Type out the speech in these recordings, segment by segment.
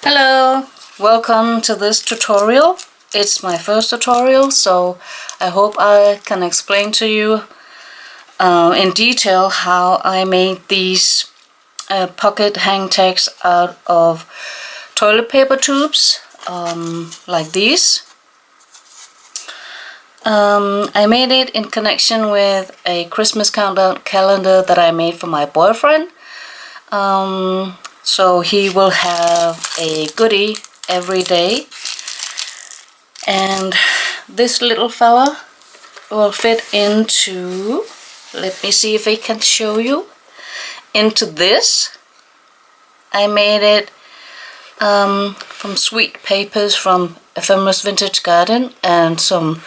Hello, welcome to this tutorial. It's my first tutorial, so I hope I can explain to you in detail how I made these pocket hang tags out of toilet paper tubes, like these. I made it in connection with a Christmas countdown calendar that I made for my boyfriend. So he will have a goodie every day, and this little fella will fit into, let me see if I can show you, into this. I made it from sweet papers from Ephemerasvintagegarden and some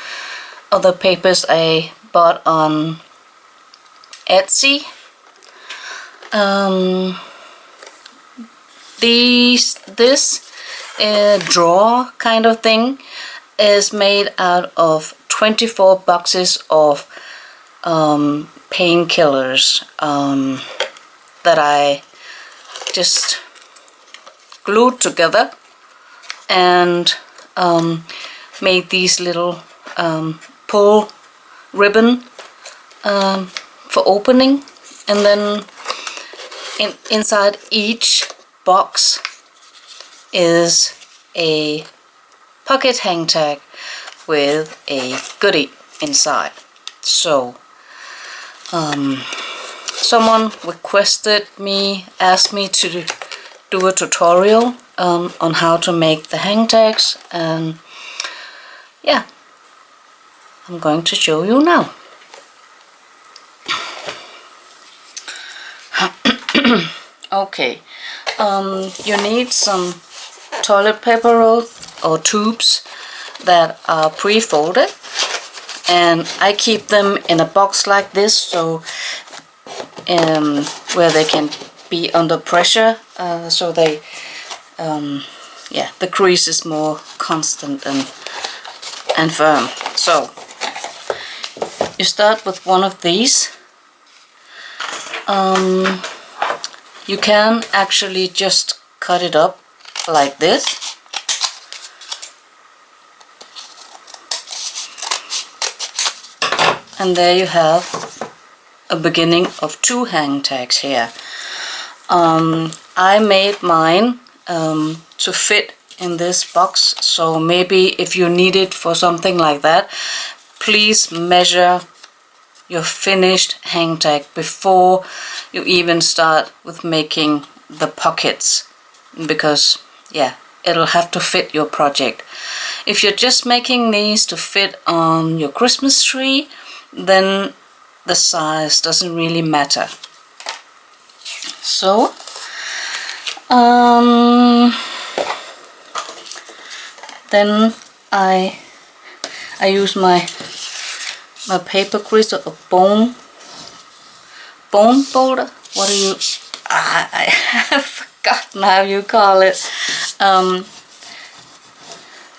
other papers I bought on Etsy. This drawer kind of thing is made out of 24 boxes of painkillers that I just glued together and made these little pull ribbon for opening, and then inside each box is a pocket hang tag with a goodie inside. So someone asked me to do a tutorial on how to make the hang tags, and yeah, I'm going to show you now. Okay, you need some toilet paper rolls or tubes that are pre-folded, and I keep them in a box like this, so where they can be under pressure, so they the crease is more constant and firm. So you start with one of these. You can actually just cut it up like this. And there you have a beginning of 2 hang tags here. I made mine to fit in this box, so maybe if you need it for something like that, please measure your finished hang tag before you even start with making the pockets, because yeah, it'll have to fit your project. If you're just making these to fit on your Christmas tree, then the size doesn't really matter. So then I use my paper creaser or Bonefolder. What do you? I have forgotten how you call it.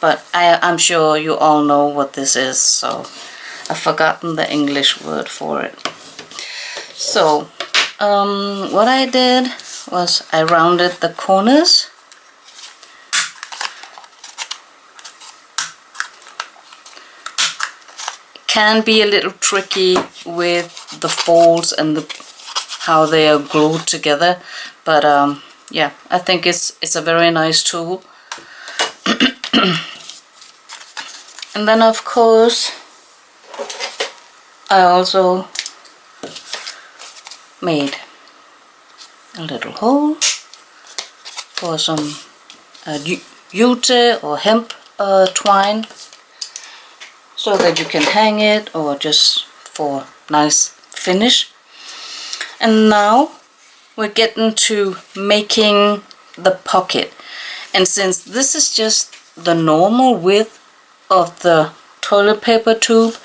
But I'm sure you all know what this is. So I've forgotten the English word for it. So what I did was I rounded the corners. Can be a little tricky with the folds and how they are glued together, but yeah, I think it's a very nice tool. And then of course I also made a little hole for some jute or hemp twine, so that you can hang it or just for nice finish. And now we're getting to making the pocket, and since this is just the normal width of the toilet paper tube,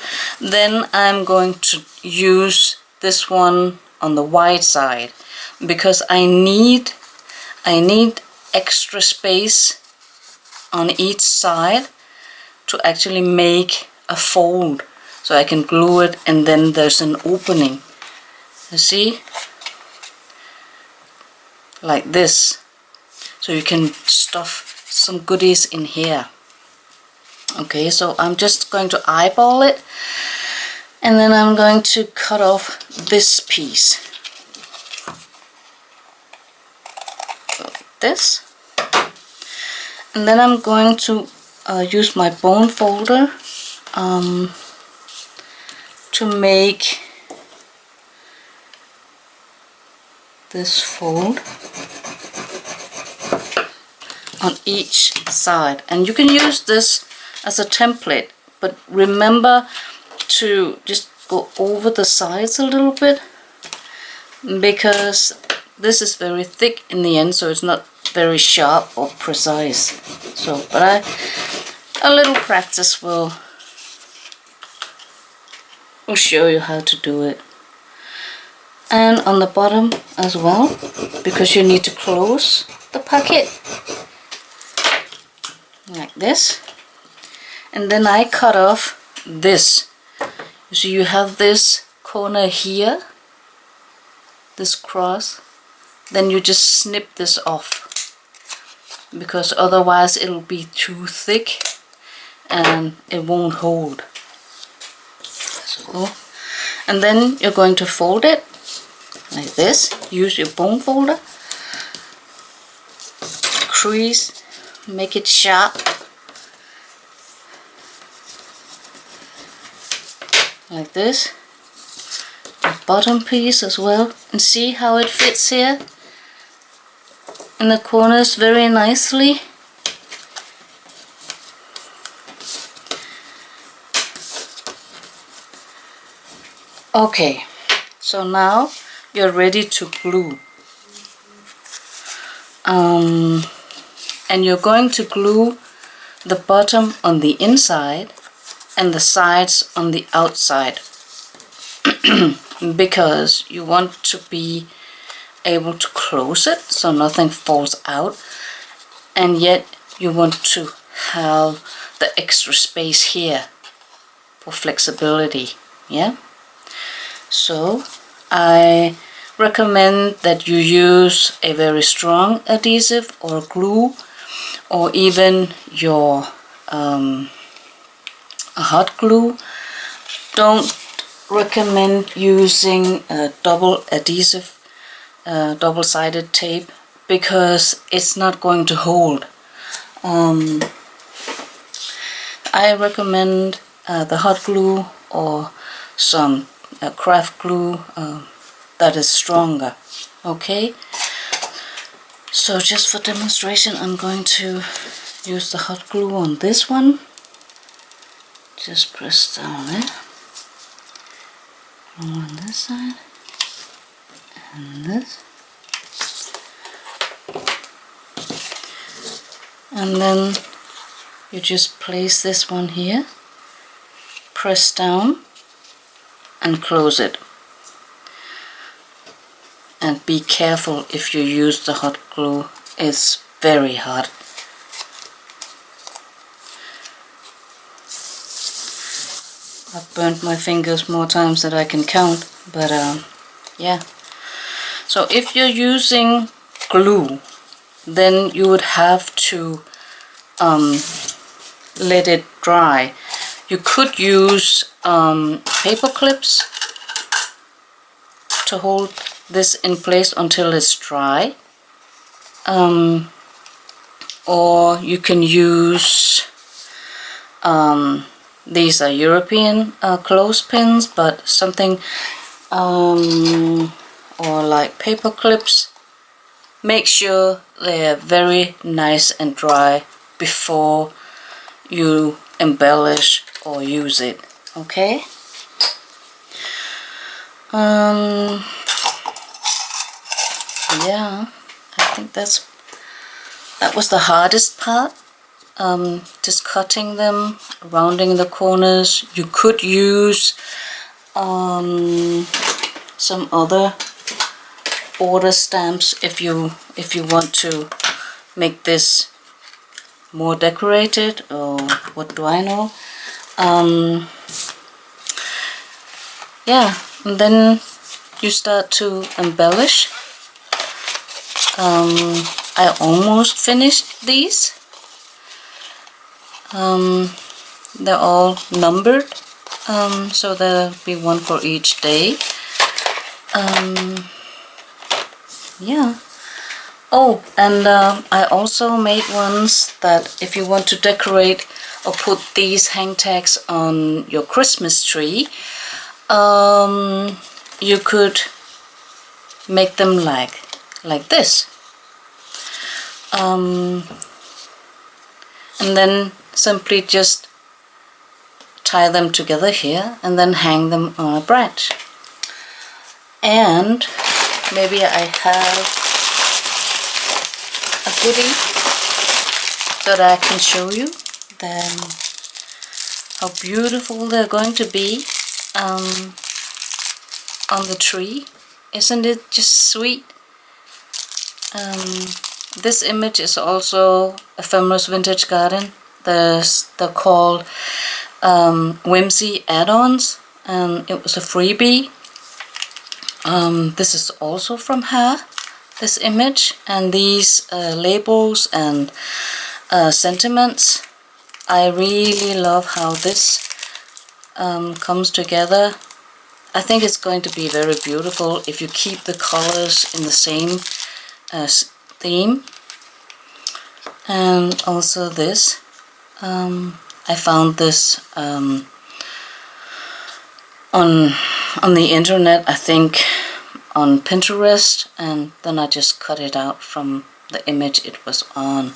then I'm going to use this one on the wide side, because I need extra space on each side to actually make a fold, so I can glue it, and then there's an opening, you see, like this, so you can stuff some goodies in here. Okay, so I'm just going to eyeball it, and then I'm going to cut off this piece. Like this. And then I'm going to use my Bonefolder to make this fold on each side. And you can use this as a template, but remember to just go over the sides a little bit, because this is very thick in the end, so it's not very sharp or precise. So, but a little practice will show you how to do it. And on the bottom as well, because you need to close the packet like this. And then I cut off this. So you have this corner here, this cross, then you just snip this off, because otherwise it'll be too thick and it won't hold. So, and then you're going to fold it like this. Use your Bonefolder, crease, make it sharp like this. The bottom piece as well, and see how it fits here in the corners very nicely. Okay, so now you're ready to glue. And you're going to glue the bottom on the inside and the sides on the outside, because you want to be able to close it so nothing falls out, and yet you want to have the extra space here for flexibility. Yeah, so I recommend that you use a very strong adhesive or glue, or even your hot glue. Don't recommend using a double adhesive, double-sided tape, because it's not going to hold. I recommend the hot glue or some craft glue that is stronger. Okay, so just for demonstration, I'm going to use the hot glue on this one. Just press down it on this side and this, and then you just place this one here, press down and close it. And be careful if you use the hot glue, it's very hot. I've burnt my fingers more times than I can count, but yeah. So if you're using glue, then you would have to let it dry. You could use paper clips to hold this in place until it's dry, or you can use these are European clothespins, but something or like paper clips. Make sure they're very nice and dry before you embellish or use it. Okay. Yeah, I think that was the hardest part. Just cutting them, rounding the corners. You could use some other border stamps if you want to make this more decorated, or what do I know. Yeah, and then you start to embellish. I almost finished these. They're all numbered, so there'll be one for each day. Yeah. Oh, and I also made ones that if you want to decorate or put these hang tags on your Christmas tree, you could make them like this. And then simply just tie them together here and then hang them on a branch. And maybe I have a goodie that I can show you then how beautiful they're going to be on the tree. Isn't it just sweet? This image is also Ephemerasvintagegarden. They're called Whimsy add-ons, and it was a freebie. This is also from her, this image, and these labels and sentiments. I really love how this comes together. I think it's going to be very beautiful if you keep the colors in the same theme. And also this, I found this on the internet, I think on Pinterest, and then I just cut it out from the image it was on.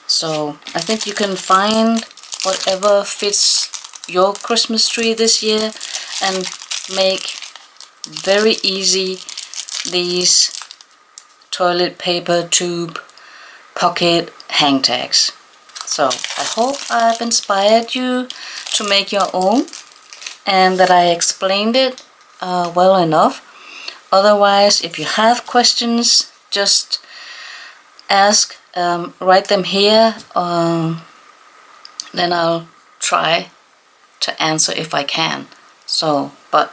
So I think you can find whatever fits your Christmas tree this year and make very easy these toilet paper tube pocket hang tags. So I hope I've inspired you to make your own and that I explained it well enough. Otherwise, if you have questions, just ask, write them here, then I'll try to answer if I can. So, but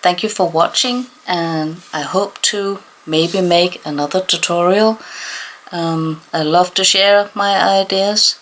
thank you for watching, and I hope to maybe make another tutorial. I love to share my ideas,